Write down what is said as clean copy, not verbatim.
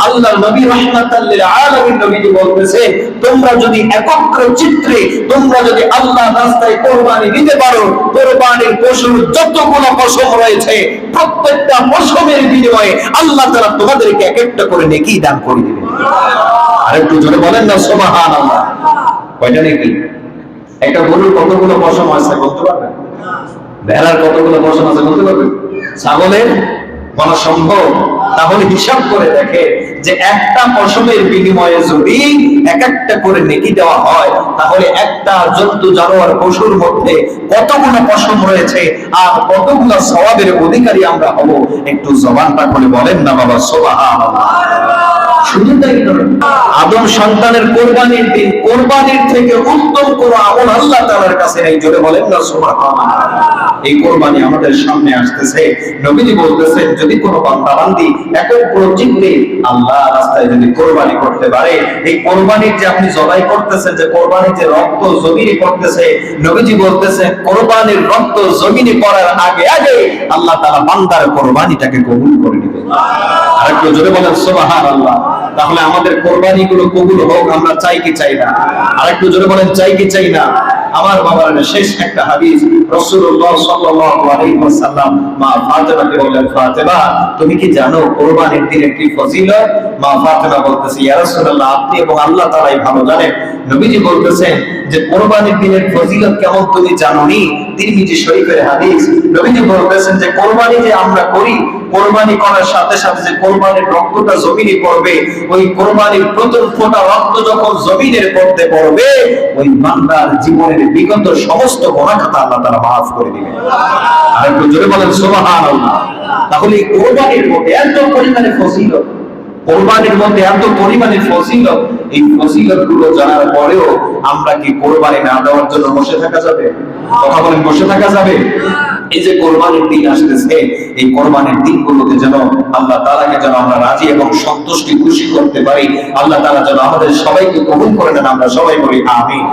আল্লাহর নবী রাহমাতাল লিল আলামিন নবীজি বলতেছেন, তোমরা যদি একত্র চিত্রে তোমরা যদি আল্লাহর রাস্তায় কুরবানি দিতে পারো, কুরবানির পশুর যতগুলো পশম রয়েছে প্রত্যেকটা পশমের বিনিময়ে আল্লাহ তাআলা তোমাদেরকে এক একটা করে নেকি দান করে দিবেন। আরেকটু জোরে বলেন না সুবহানাল্লাহ। কয়টা নেকি? একটা গরুর কতগুলো পশম আছে বলতে পারবেন? ভেড়ার কতগুলো পশম আছে বলতে পারবেন? ছাগলের বলা সম্ভব? তাহলে হিসাব করে দেখে যে একটা পশমের বিনিময়ে যদি এক একটা করে নেকি দেওয়া হয়, তাহলে একটা জন্তু জানোয়ার পশুর মধ্যে কতগুলো পশম রয়েছে আর কতগুলো সওয়াবের অধিকারী আমরা হব। একটু জবানটা খুলে বলেন না বাবা সুবহানাল্লাহ। শুধু তাই নয়, আদম সন্তানের কোরবানির দিন কোরবানির থেকে উত্তম কোন আমল আল্লাহ তাআলার কাছে নেই। জোরে বলেন না সুবহানাল্লাহ। এই কোরবানি আমাদের সামনে আসতেছে। নবীজি বলতেছেন, যদি কোনো বান্দা বান্দি একত্র চিত্তে আল্লাহর রাস্তায় যদি কোরবানি করতে পারে, এই কোরবানির যে আপনি জবাই করতেছেন, যে কোরবানির যে রক্ত জমিনে পড়তেছে, নবীজি বলতেছেন কোরবানির রক্ত জমিনে পড়ার আগে আগে আল্লাহ তাআলা বান্দার কোরবানিটাকে কবুল করে নেবেন। আরেকটু জোরে বলেন সুবহানাল্লাহ। তাহলে আমাদের কোরবানি গুলো কবুল হোক, আমরা চাই কি চাই না? আরেকটু জোরে বলেন, চাই কি চাই না? আমার বাবার শেষ একটা হাদিস, রাসূলুল্লাহ সাল্লাল্লাহু আলাইহি ওয়াসাল্লাম মা ফাতেমাকে বললেন, ফাতেমা তুমি কি জানো কোরবানির দিনের কি ফজিলত? মা ফাতেমা বলতেছে, ইয়া রাসূলুল্লাহ আপনি এবং আল্লাহ তাআলাই ভালো জানেন। নবীজি বলতেছেন যে কোরবানির দিনের ফজিলত কেমন তুমি জানোনি? তিরমিজি শরীফের হাদিস। নবীজি বলতেছেন যে কোরবানি যে আমরা করি, কোরবানি করার সাথে সাথে যে কোরবানির রক্তটা জমিনে পড়বে, ওই কোরবানির প্রথম ফোঁটা রক্ত যখন জমিনের মধ্যে পড়বে, ওই বান্দার জীবনের বিগত সমস্ত গুনাহ খাতা আল্লাহ তাআলা maaf করে দিবেন। আর একটু জোরে বলেন সুবহানাল্লাহ। তাহলে এই কোরবানির মধ্যে এত পরিমাণে ফজিলত, কোরবানির মধ্যে এত পরিমাণে ফজিলত, এই ফজিলত গুলো জানার পরেও আমরা কি কোরবানি না দেওয়ার জন্য বসে থাকা যাবে? কথা বলেন, বসে থাকা যাবে? এই যে কোরবানির দিন আসতেছে, এই কোরবানির দিনগুলোতে যেন আল্লাহ তাআলাকে যেন আমরা রাজি এবং সন্তুষ্টি খুশি করতে পারি। আল্লাহ তাআলা যেন আমাদের সবাইকে কবুল করে নেন। আমরা সবাই বলি আমিন।